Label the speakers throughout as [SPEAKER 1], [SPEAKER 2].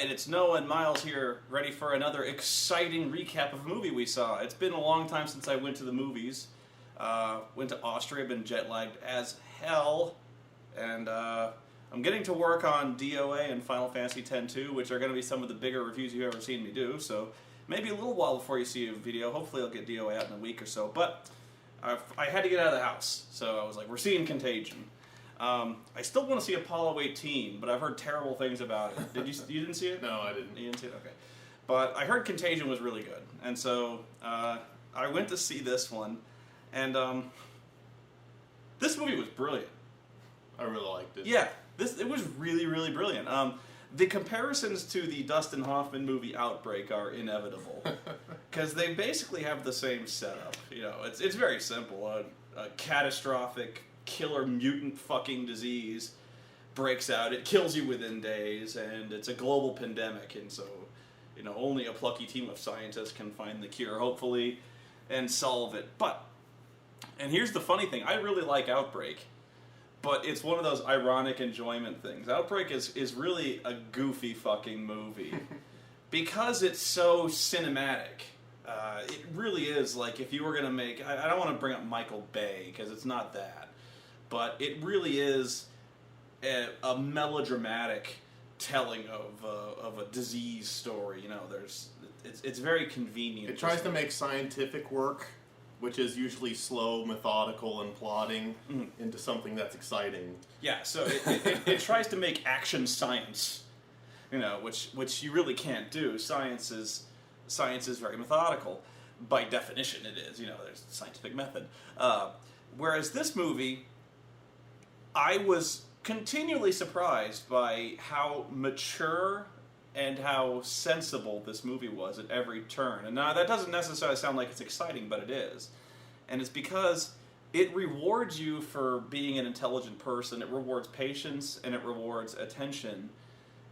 [SPEAKER 1] right, it's Noah and Miles here, ready for another exciting recap of a movie we saw. It's been a long time since I went to the movies. Went to Austria, been jet lagged as hell, and I'm getting to work on DOA and Final Fantasy X-2, which are going to be some of the bigger reviews you've ever seen me do, so maybe a little while before you see a video. Hopefully I'll get DOA out in a week or so, but I had to get out of the house, so I was like, we're seeing Contagion. I still want to see Apollo 18, but I've heard terrible things about it. You didn't see it?
[SPEAKER 2] No, I didn't.
[SPEAKER 1] You didn't see it? Okay. But I heard Contagion was really good, and so I went to see this one, and this movie was brilliant.
[SPEAKER 2] I really liked it.
[SPEAKER 1] Yeah, it was really, really brilliant. The comparisons to the Dustin Hoffman movie Outbreak are inevitable, because they basically have the same setup. You know, it's very simple. A catastrophic killer mutant fucking disease breaks out. It kills you within days, and it's a global pandemic, and so, you know, only a plucky team of scientists can find the cure, hopefully, and solve it. And here's the funny thing, I really like Outbreak, but it's one of those ironic enjoyment things. Outbreak is really a goofy fucking movie, because it's so cinematic. It really is, like, if you were going to make, I don't want to bring up Michael Bay, because it's not that, but it really is a melodramatic telling of a disease story. You know, it's very convenient.
[SPEAKER 2] It tries to make scientific work, which is usually slow, methodical, and plodding, into something that's exciting.
[SPEAKER 1] Yeah, so it tries to make action science, you know, which you really can't do. Science is very methodical. By definition, it is. You know, there's a scientific method. Whereas this movie, I was continually surprised by how mature and how sensible this movie was at every turn. And now that doesn't necessarily sound like it's exciting, but it is. And it's because it rewards you for being an intelligent person. It rewards patience, and it rewards attention.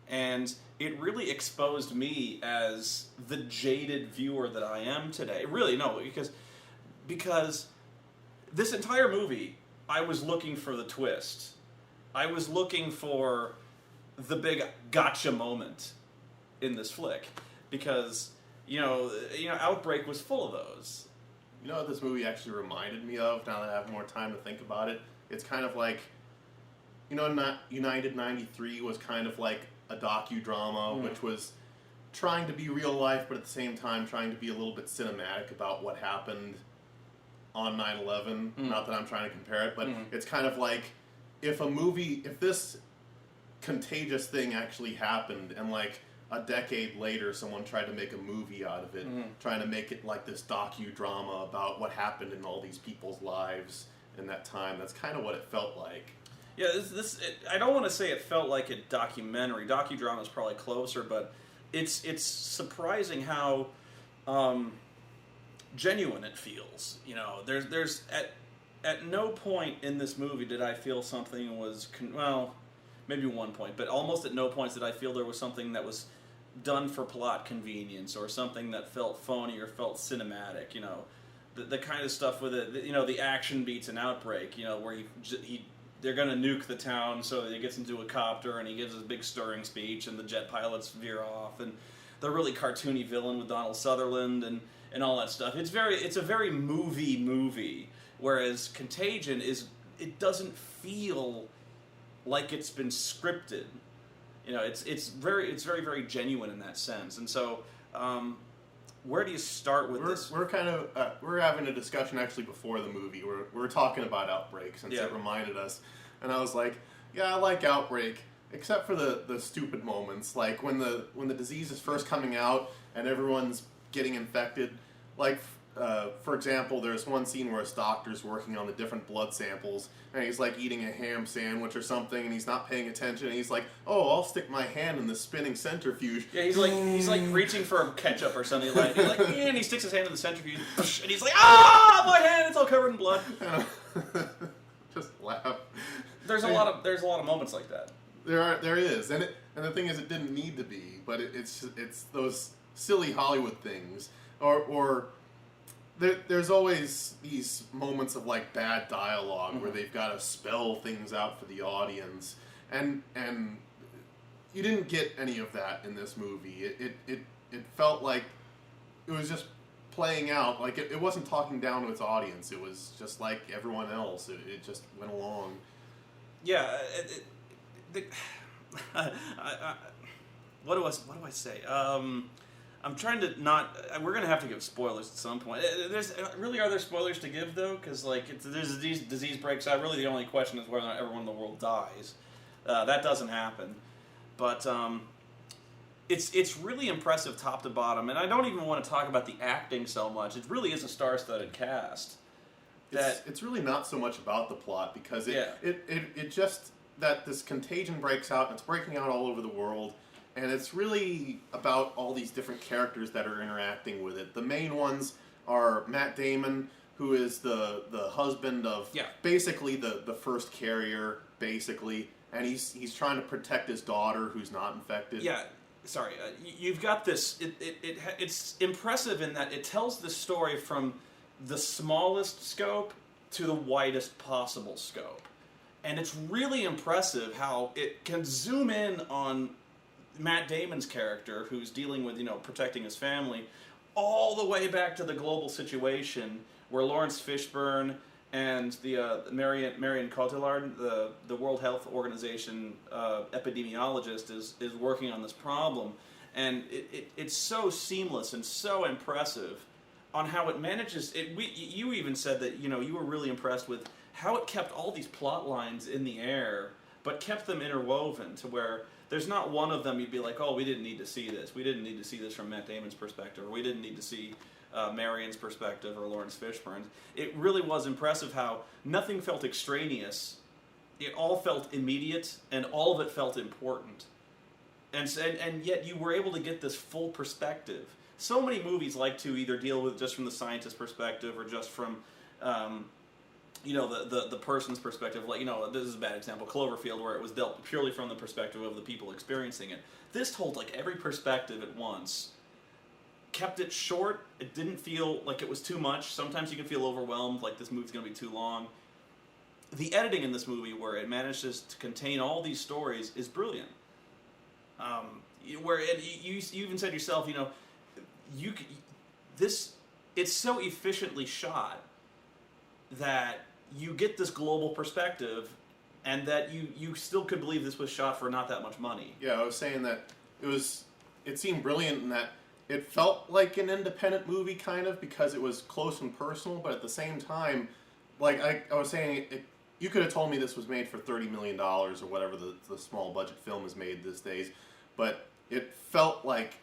[SPEAKER 1] And it really exposed me as the jaded viewer that I am today. Really, no, because this entire movie, I was looking for the twist. I was looking for the big gotcha moment in this flick, because you know, Outbreak was full of those.
[SPEAKER 2] You know what this movie actually reminded me of? Now that I have more time to think about it, it's kind of like, you know, United 93 was kind of like a docudrama, which was trying to be real life, but at the same time trying to be a little bit cinematic about what happened on 9/11. Not that I'm trying to compare it, but it's kind of like if this contagious thing actually happened, and like a decade later someone tried to make a movie out of it, trying to make it like this docudrama about what happened in all these people's lives in that time. That's kind of what it felt like.
[SPEAKER 1] Yeah, I don't want to say it felt like a documentary. Docudrama is probably closer, but it's surprising how genuine it feels. You know, there's at no point in this movie did I feel something was well, maybe one point, but almost at no points did I feel there was something that was done for plot convenience, or something that felt phony or felt cinematic. You know, the kind of stuff with it. You know, the action beats in Outbreak. You know, where they're going to nuke the town, so he gets into a copter and he gives a big stirring speech, and the jet pilots veer off, and the really cartoony villain with Donald Sutherland and all that stuff. It's a very movie, whereas Contagion it doesn't feel like it's been scripted. You know, it's very, very genuine in that sense. And so, where do you start with this?
[SPEAKER 2] We're kind of we're having a discussion actually before the movie. We're talking about Outbreak, since it reminded us, and I was like, yeah, I like Outbreak, except for the stupid moments, like when the disease is first coming out and everyone's getting infected. Like, for example, there's one scene where his doctor's working on the different blood samples, and he's like eating a ham sandwich or something, and he's not paying attention, and he's like, oh, I'll stick my hand in the spinning centrifuge.
[SPEAKER 1] Yeah, he's like reaching for ketchup or something, like, and he sticks his hand in the centrifuge, and he's like, ah, my hand, it's all covered in blood.
[SPEAKER 2] Just laugh.
[SPEAKER 1] There's a lot of moments like that.
[SPEAKER 2] There is, and the thing is, it didn't need to be, but it's those silly Hollywood things, or there's always these moments of like bad dialogue where they've got to spell things out for the audience, and you didn't get any of that in this movie. It felt like it was just playing out. Like, it wasn't talking down to its audience. It was just like everyone else. It just went along.
[SPEAKER 1] Yeah. What do I say? I'm trying to not. We're gonna have to give spoilers at some point. Are there spoilers to give though? Because like, there's a disease breaks out. Really, the only question is whether or not everyone in the world dies. That doesn't happen. But it's really impressive top to bottom, and I don't even want to talk about the acting so much. It really is a star-studded cast.
[SPEAKER 2] It's really not so much about the plot, because it just that this contagion breaks out, and it's breaking out all over the world, and it's really about all these different characters that are interacting with it. The main ones are Matt Damon, who is the husband of basically the first carrier, basically. And he's trying to protect his daughter, who's not infected.
[SPEAKER 1] Yeah, sorry. You've got this. It's impressive in that it tells the story from the smallest scope to the widest possible scope, and it's really impressive how it can zoom in on Matt Damon's character, who's dealing with protecting his family, all the way back to the global situation where Lawrence Fishburne and the Marion Cotillard, the World Health Organization epidemiologist, is working on this problem, and it's so seamless and so impressive on how it manages. You even said that you were really impressed with how it kept all these plot lines in the air, but kept them interwoven to where there's not one of them you'd be like, oh, we didn't need to see this. We didn't need to see this from Matt Damon's perspective, or we didn't need to see Marion's perspective or Lawrence Fishburne's. It really was impressive how nothing felt extraneous. It all felt immediate, and all of it felt important. And yet you were able to get this full perspective. So many movies like to either deal with just from the scientist's perspective or just from the person's perspective. Like, this is a bad example, Cloverfield, where it was dealt purely from the perspective of the people experiencing it. This told like every perspective at once. Kept it short. It didn't feel like it was too much. Sometimes you can feel overwhelmed, like this movie's going to be too long. The editing in this movie, where it manages to contain all these stories, is brilliant. Where you even said yourself, it's so efficiently shot that you get this global perspective, and that you still could believe this was shot for not that much money.
[SPEAKER 2] Yeah, I was saying that it seemed brilliant in that it felt like an independent movie, kind of, because it was close and personal, but at the same time, like I was saying, you could have told me this was made for $30 million or whatever the small budget film is made these days, but it felt like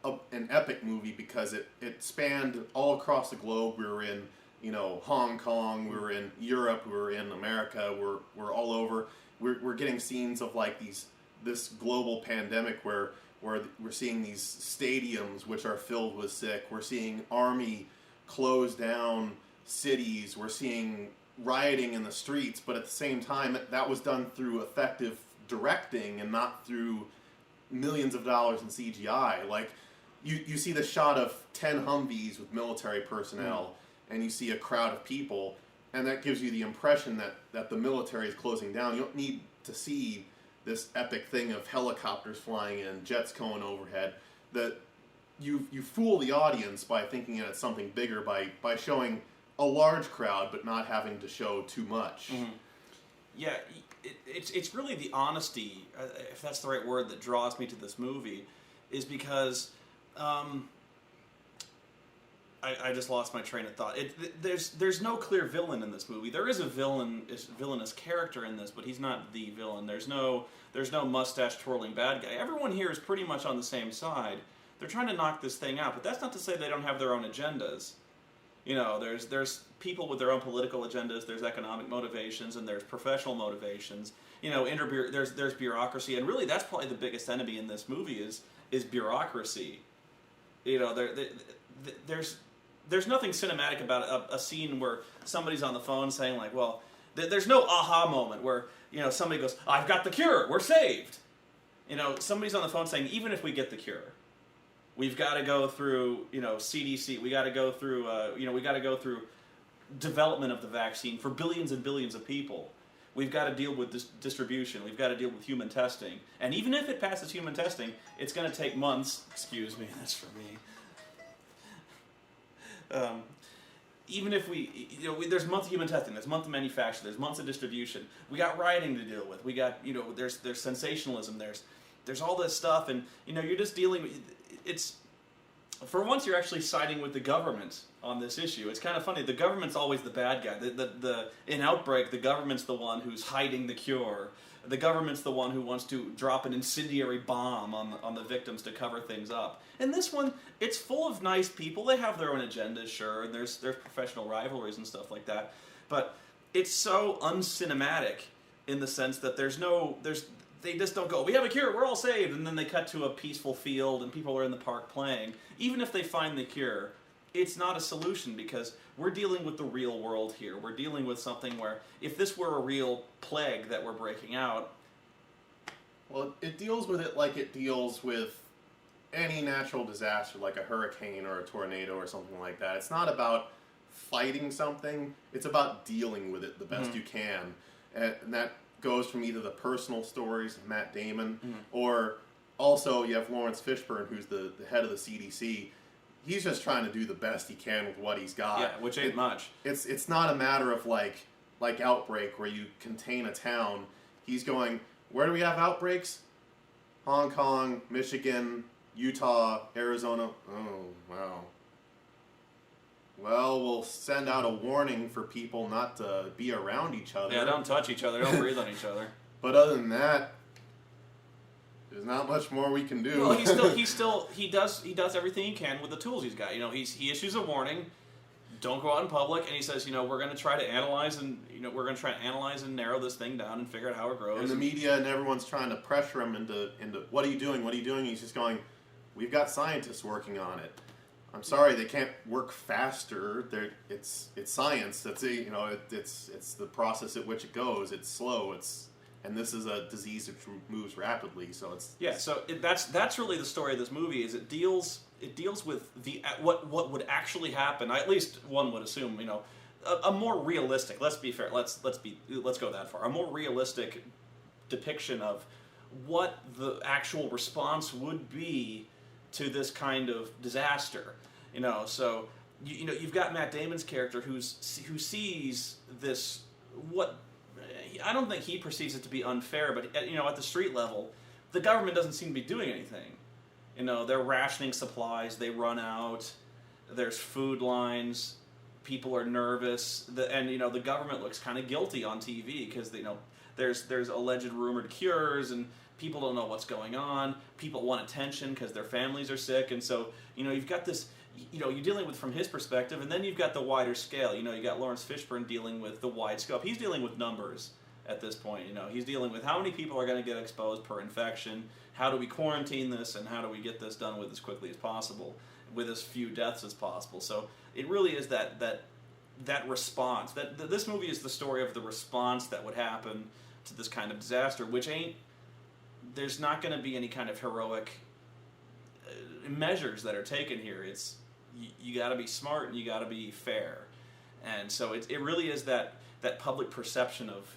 [SPEAKER 2] an epic movie because it spanned all across the globe. We were in Hong Kong, we were in Europe, we were in America, we're all over. We're getting scenes of like this global pandemic where we're seeing these stadiums which are filled with sick. We're seeing army close down cities. We're seeing rioting in the streets, but at the same time, that was done through effective directing and not through millions of dollars in CGI. Like, you see the shot of 10 Humvees with military personnel, and you see a crowd of people, and that gives you the impression that the military is closing down. You don't need to see this epic thing of helicopters flying in, jets going overhead. That you fool the audience by thinking it's something bigger by showing a large crowd but not having to show too much.
[SPEAKER 1] Mm-hmm. Yeah, it's really the honesty, if that's the right word, that draws me to this movie, is because I just lost my train of thought. There's no clear villain in this movie. There is a villainous character in this, but he's not the villain. There's no mustache twirling bad guy. Everyone here is pretty much on the same side. They're trying to knock this thing out, but that's not to say they don't have their own agendas. There's people with their own political agendas. There's economic motivations, and there's professional motivations. There's bureaucracy, and really that's probably the biggest enemy in this movie is bureaucracy. There's nothing cinematic about a scene where somebody's on the phone saying like, well, there's no aha moment where somebody goes, I've got the cure, we're saved. Somebody's on the phone saying, even if we get the cure, we've got to go through CDC, we got to go through development of the vaccine for billions and billions of people. we've got to deal with distribution, we've got to deal with human testing. And even if it passes human testing, it's going to take months. Excuse me, that's for me. Even if there's months of human testing, there's months of manufacture, there's months of distribution. We got rioting to deal with. We got, there's sensationalism. There's all this stuff, and you're just dealing with. It's for once you're actually siding with the government on this issue. It's kind of funny. The government's always the bad guy. In Outbreak, the government's the one who's hiding the cure. The government's the one who wants to drop an incendiary bomb on the victims to cover things up. In this one, it's full of nice people. They have their own agendas, sure, and there's professional rivalries and stuff like that. But it's so uncinematic in the sense that they just don't go, we have a cure, we're all saved, and then they cut to a peaceful field and people are in the park playing. Even if they find the cure, it's not a solution because we're dealing with the real world here. We're dealing with something where if this were a real plague that we're breaking out...
[SPEAKER 2] Well, it deals with it like it deals with any natural disaster, like a hurricane or a tornado or something like that. It's not about fighting something, it's about dealing with it the best you can. And that goes from either the personal stories of Matt Damon, or also you have Lawrence Fishburne, who's the head of the CDC. He's just trying to do the best he can with what he's got.
[SPEAKER 1] Yeah, which ain't much.
[SPEAKER 2] It's not a matter of like Outbreak where you contain a town. He's going, where do we have outbreaks? Hong Kong, Michigan, Utah, Arizona. Oh, wow. Well, we'll send out a warning for people not to be around each other.
[SPEAKER 1] Yeah, don't touch each other, don't breathe on each other.
[SPEAKER 2] But other than that, there's not much more we can do.
[SPEAKER 1] Well, he does everything he can with the tools he's got. He issues a warning, don't go out in public, and he says, we're going to try to analyze and narrow this thing down and figure out how it grows.
[SPEAKER 2] And the media and everyone's trying to pressure him into what are you doing? What are you doing? He's just going, we've got scientists working on it. I'm sorry, they can't work faster. It's science. That's it's the process at which it goes. It's slow. And this is a disease that moves rapidly. So that's really the story of this movie. Is it deals with what would actually happen. At least one would assume. A more realistic. Let's be fair. Let's go that far. A more realistic depiction of what the actual response would be to this kind of disaster, So you've got Matt Damon's character who sees this. What I don't think he perceives it to be unfair, but at the street level, the government doesn't seem to be doing anything. They're rationing supplies. They run out. There's food lines. People are nervous. The government looks kind of guilty on TV because there's alleged rumored cures and people don't know what's going on. People want attention because their families are sick, and so you've got this. You're dealing with from his perspective, and then you've got the wider scale. You got Lawrence Fishburne dealing with the wide scope. He's dealing with numbers at this point. He's dealing with how many people are going to get exposed per infection. How do we quarantine this, and how do we get this done with as quickly as possible, with as few deaths as possible. So it really is that response. This movie is the story of the response that would happen to this kind of disaster, which ain't. There's not going to be any kind of heroic measures that are taken here. It's you got to be smart and you got to be fair, and so it really is that public perception of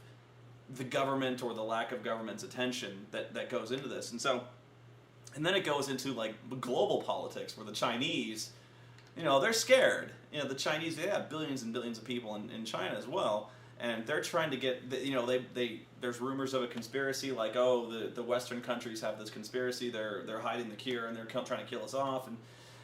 [SPEAKER 2] the government or the lack of government's attention that goes into this, and then it goes into like global politics where the Chinese, they're scared. The Chinese, they have billions and billions of people in China as well. And they're trying to get, there's rumors of a conspiracy, like, the Western countries have this conspiracy, they're hiding the cure, and they're trying to kill us off,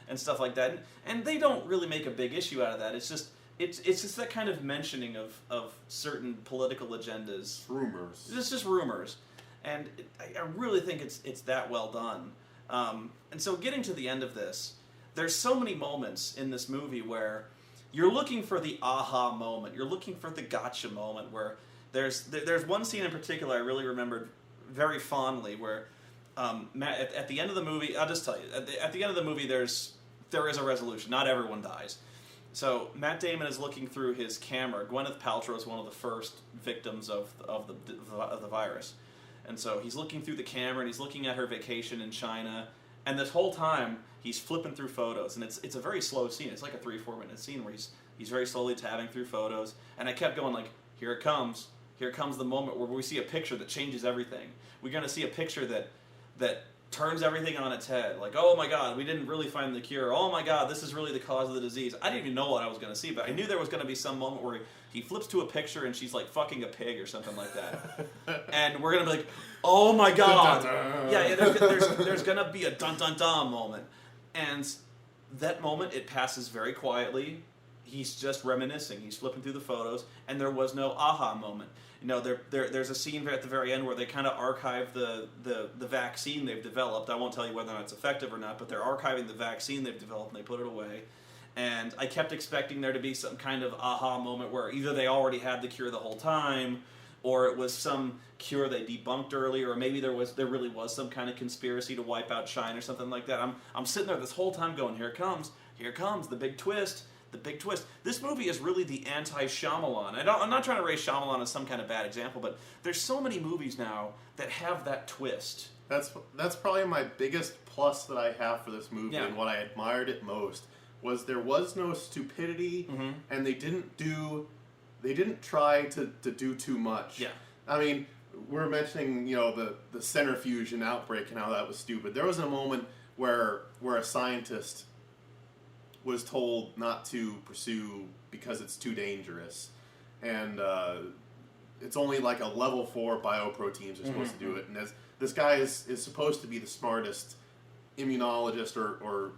[SPEAKER 2] and stuff like that. And they don't really make a big issue out of that. It's just that kind of mentioning of certain political agendas. Rumors.
[SPEAKER 1] It's just rumors. And I really think it's that well done. And so getting to the end of this, there's so many moments in this movie where you're looking for the aha moment. You're looking for the gotcha moment where there's one scene in particular I really remembered very fondly where at the end of the movie, I'll just tell you, at the end of the movie there is a resolution. Not everyone dies. So Matt Damon is looking through his camera. Gwyneth Paltrow is one of the first victims of the virus. And so he's looking through the camera and he's looking at her vacation in China. And this whole time, he's flipping through photos, and it's a very slow scene. It's like a 3-4 minute scene where he's very slowly tabbing through photos. And I kept going like, here it comes, Here comes the moment where we see a picture that changes everything. We're going to see a picture that turns everything on its head. Like, oh my God, we didn't really find the cure. Oh my God, this is really the cause of the disease. I didn't even know what I was going to see, but I knew there was going to be some moment where he flips to a picture and she's like fucking a pig or something like that. And we're going to be like, oh my God. Yeah, there's going to be a dun-dun-dun moment. And that moment, it passes very quietly. He's just reminiscing. He's flipping through the photos, and there was no aha moment. You know, there's a scene at the very end where they kind of archive the vaccine they've developed. I won't tell you whether or not it's effective or not, but they're archiving the vaccine they've developed, and they put it away. And I kept expecting there to be some kind of aha moment where either they already had the cure the whole time, or it was some cure they debunked earlier, or maybe there really was some kind of conspiracy to wipe out Shine or something like that. I'm sitting there this whole time going, here it comes, the big twist. The big twist. This movie is really the anti-Shyamalan. I'm not trying to raise Shyamalan as some kind of bad example, but there's so many movies now that have that twist.
[SPEAKER 2] That's probably my biggest plus that I have for this movie, and what I admired it most was there was no stupidity, and they didn't try to do too much.
[SPEAKER 1] Yeah.
[SPEAKER 2] I mean, we're mentioning the centrifuge and outbreak and how that was stupid. There was a moment where a scientist was told not to pursue because it's too dangerous, and it's only like a level 4 bioproteins are supposed to do it, and as this guy is supposed to be the smartest immunologist or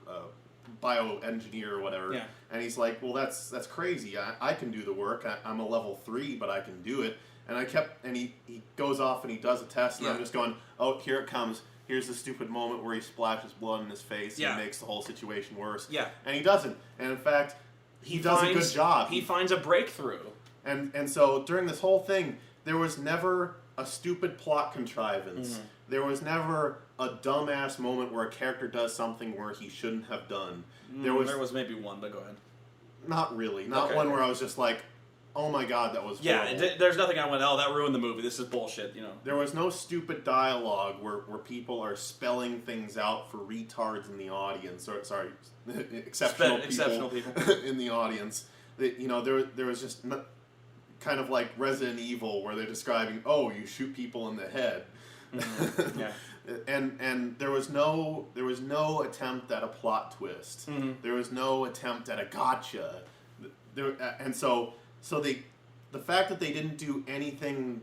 [SPEAKER 2] bioengineer or whatever, and he's like, well, that's crazy. I can do the work. I'm a level 3, but I can do it. And he goes off and he does a test, and I'm just going, oh, here it comes. Here's the stupid moment where he splashes blood in his face and makes the whole situation worse.
[SPEAKER 1] Yeah.
[SPEAKER 2] And he doesn't. And in fact, he does a good job.
[SPEAKER 1] He finds a breakthrough.
[SPEAKER 2] And so during this whole thing, there was never a stupid plot contrivance. There was never a dumbass moment where a character does something where he shouldn't have done. There was maybe one, but go ahead. Not really. Not one where I was just like, oh my God, that was horrible.
[SPEAKER 1] There's nothing I went, oh, that ruined the movie. This is bullshit,
[SPEAKER 2] There was no stupid dialogue where people are spelling things out for retards in the audience, or sorry, exceptional people in the audience. There was just kind of like Resident Evil where they're describing, oh, you shoot people in the head.
[SPEAKER 1] Yeah.
[SPEAKER 2] And there was no attempt at a plot twist. There was no attempt at a gotcha. So the fact that they didn't do anything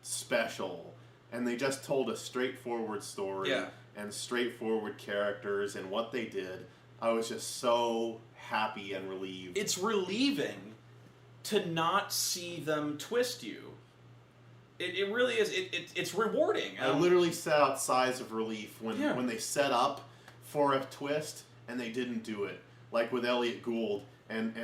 [SPEAKER 2] special, and they just told a straightforward story and straightforward characters and what they did, I was just so happy and relieved.
[SPEAKER 1] It's relieving to not see them twist you. It really is. It's rewarding.
[SPEAKER 2] I literally set out sighs of relief when they set up for a twist and they didn't do it. Like with Elliot Gould and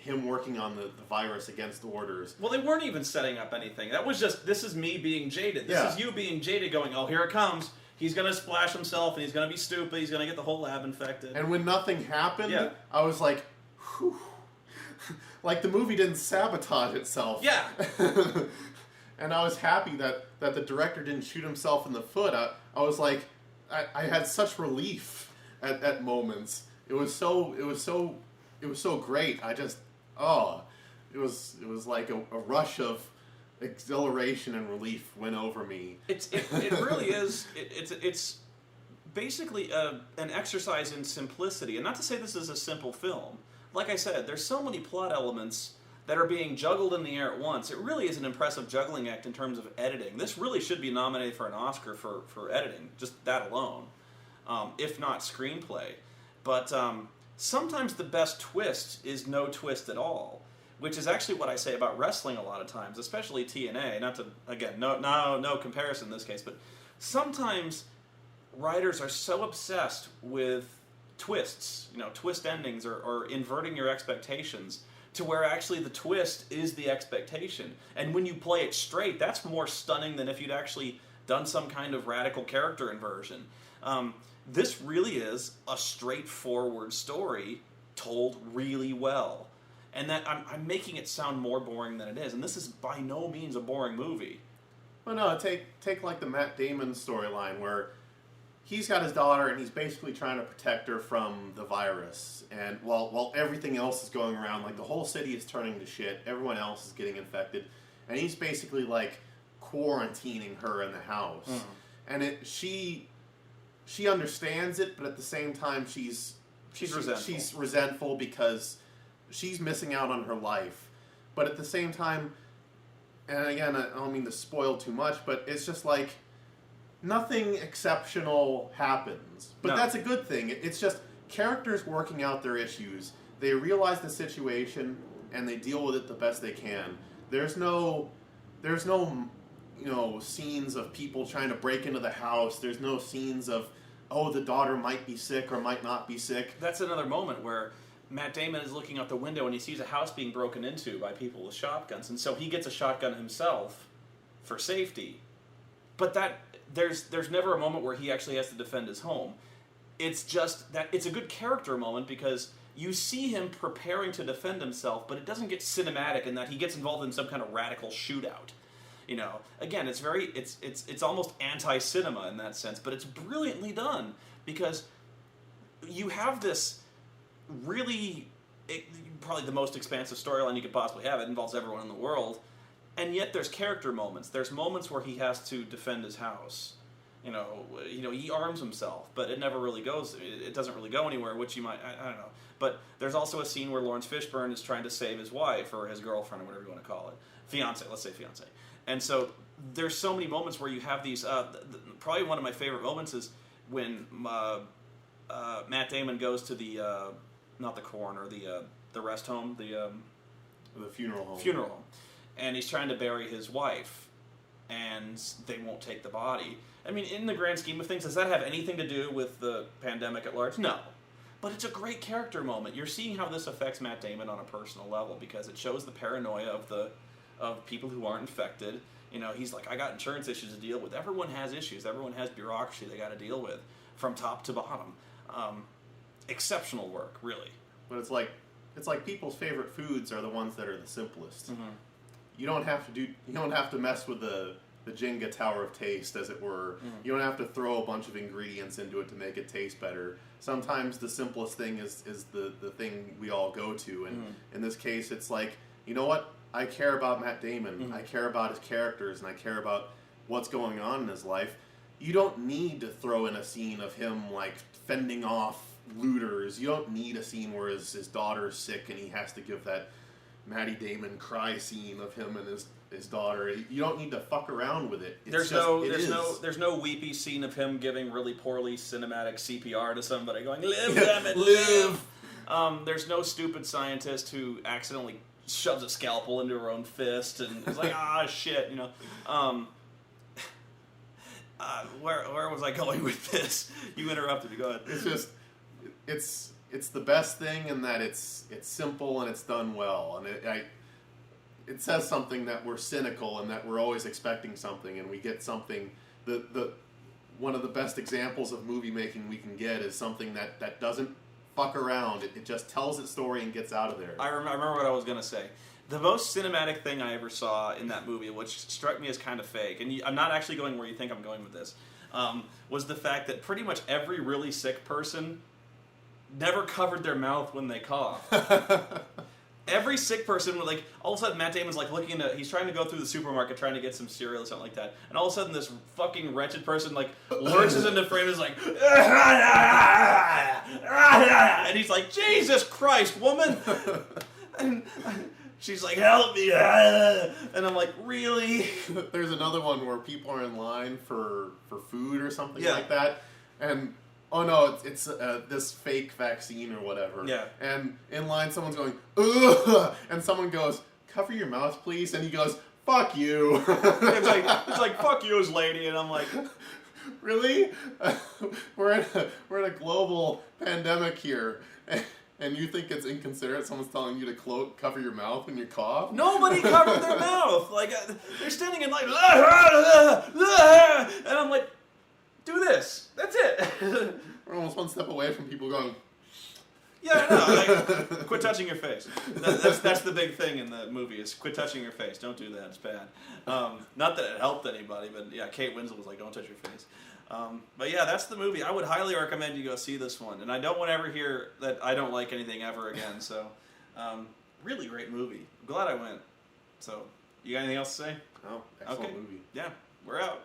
[SPEAKER 2] him working on the virus against orders.
[SPEAKER 1] Well, they weren't even setting up anything. That was just, this is me being jaded. This is you being jaded going, oh, here it comes. He's going to splash himself, and he's going to be stupid. He's going to get the whole lab infected.
[SPEAKER 2] And when nothing happened, I was like, whew. Like the movie didn't sabotage itself.
[SPEAKER 1] Yeah.
[SPEAKER 2] And I was happy that the director didn't shoot himself in the foot. I was like, I had such relief at moments. It was so great. I just, it was like a rush of exhilaration and relief went over me.
[SPEAKER 1] It really is. It's basically an exercise in simplicity, and not to say this is a simple film. Like I said, there's so many plot elements that are being juggled in the air at once. It really is an impressive juggling act in terms of editing. This really should be nominated for an Oscar for editing, just that alone, if not screenplay. But sometimes the best twist is no twist at all, which is actually what I say about wrestling a lot of times, especially TNA. Not to, again, no comparison in this case, but sometimes writers are so obsessed with twists, twist endings or inverting your expectations to where actually the twist is the expectation. And when you play it straight, that's more stunning than if you'd actually done some kind of radical character inversion. This really is a straightforward story told really well. And that I'm making it sound more boring than it is. And this is by no means a boring movie.
[SPEAKER 2] Well, no, take like the Matt Damon storyline where he's got his daughter and he's basically trying to protect her from the virus. And while everything else is going around, like the whole city is turning to shit, everyone else is getting infected, and he's basically like quarantining her in the house, and she understands it, but at the same time she's resentful. She's resentful because she's missing out on her life, but at the same time, and again, I don't mean to spoil too much, but it's just like nothing exceptional happens, but that's a good thing. It's just characters working out their issues. They realize the situation and they deal with it the best they can. There's no scenes of people trying to break into the house. There's no scenes of, oh, the daughter might be sick or might not be sick.
[SPEAKER 1] That's another moment where Matt Damon is looking out the window and he sees a house being broken into by people with shotguns, and so he gets a shotgun himself for safety. But there's never a moment where he actually has to defend his home. It's just that it's a good character moment because you see him preparing to defend himself, but it doesn't get cinematic in that he gets involved in some kind of radical shootout. Again, it's almost anti-cinema in that sense, but it's brilliantly done because you have this really, probably the most expansive storyline you could possibly have. It involves everyone in the world, and yet there's character moments. There's moments where he has to defend his house. He arms himself, but it never really goes. It doesn't really go anywhere, which you might, I don't know. But there's also a scene where Lawrence Fishburne is trying to save his wife or his girlfriend or whatever you want to call it, fiance. Let's say fiance. And so there's so many moments where you have these. Probably one of my favorite moments is when Matt Damon goes to the not the coroner, the rest home, the
[SPEAKER 2] funeral home.
[SPEAKER 1] Funeral home, and he's trying to bury his wife, and they won't take the body. I mean, in the grand scheme of things, does that have anything to do with the pandemic at large? No. But it's a great character moment. You're seeing how this affects Matt Damon on a personal level because it shows the paranoia of people who aren't infected. He's like, I got insurance issues to deal with. Everyone has issues. Everyone has bureaucracy they got to deal with from top to bottom. Exceptional work, really.
[SPEAKER 2] But it's like people's favorite foods are the ones that are the simplest.
[SPEAKER 1] Mm-hmm.
[SPEAKER 2] You don't have to mess with the Jenga tower of taste, as it were. You don't have to throw a bunch of ingredients into it to make it taste better. Sometimes the simplest thing is the thing we all go to, and in this case, it's like, you know what? I care about Matt Damon. I care about his characters, and I care about what's going on in his life. You don't need to throw in a scene of him like fending off looters. You don't need a scene where his daughter's sick and he has to give that Matty Damon cry scene of him and his daughter. You don't need to fuck around with it.
[SPEAKER 1] There's no weepy scene of him giving really poorly cinematic CPR to somebody going, live, damn it, live. There's no stupid scientist who accidentally shoves a scalpel into her own fist and is like, shit, where was I going with this? You interrupted me. Go ahead.
[SPEAKER 2] It's just, it's the best thing in that it's simple and it's done well, and it says something that we're cynical and that we're always expecting something, and we get something. The one of the best examples of movie making we can get is something that doesn't fuck around. It just tells its story and gets out of there.
[SPEAKER 1] I remember what I was gonna say. The most cinematic thing I ever saw in that movie, which struck me as kind of fake, and I'm not actually going where you think I'm going with this, was the fact that pretty much every really sick person never covered their mouth when they coughed. Every sick person would, like, all of a sudden Matt Damon's like he's trying to go through the supermarket trying to get some cereal or something like that, and all of a sudden this fucking wretched person like lurches into frame and is like, and he's like, Jesus Christ, woman! And she's like, help me! And I'm like, really?
[SPEAKER 2] There's another one where people are in line for food or something like that, and oh no, it's this fake vaccine or whatever.
[SPEAKER 1] Yeah.
[SPEAKER 2] And in line, someone's going, ugh! And someone goes, cover your mouth, please. And he goes, fuck you.
[SPEAKER 1] It's like, fuck you, lady. And I'm like,
[SPEAKER 2] really? We're in a global pandemic here. And you think it's inconsiderate someone's telling you to cover your mouth when you cough?
[SPEAKER 1] Nobody covered their mouth. Like, they're standing in line, and I'm like, do this. That's it.
[SPEAKER 2] We're almost one step away from people going,
[SPEAKER 1] yeah, I know. Like, quit touching your face. That's the big thing in the movie is quit touching your face. Don't do that. It's bad. Not that it helped anybody, but yeah, Kate Winslet was like, don't touch your face. But yeah, that's the movie. I would highly recommend you go see this one. And I don't want to ever hear that I don't like anything ever again. So, really great movie. Glad I went. So, You got anything else to say?
[SPEAKER 2] Oh, excellent
[SPEAKER 1] Okay.
[SPEAKER 2] movie.
[SPEAKER 1] Yeah, we're out.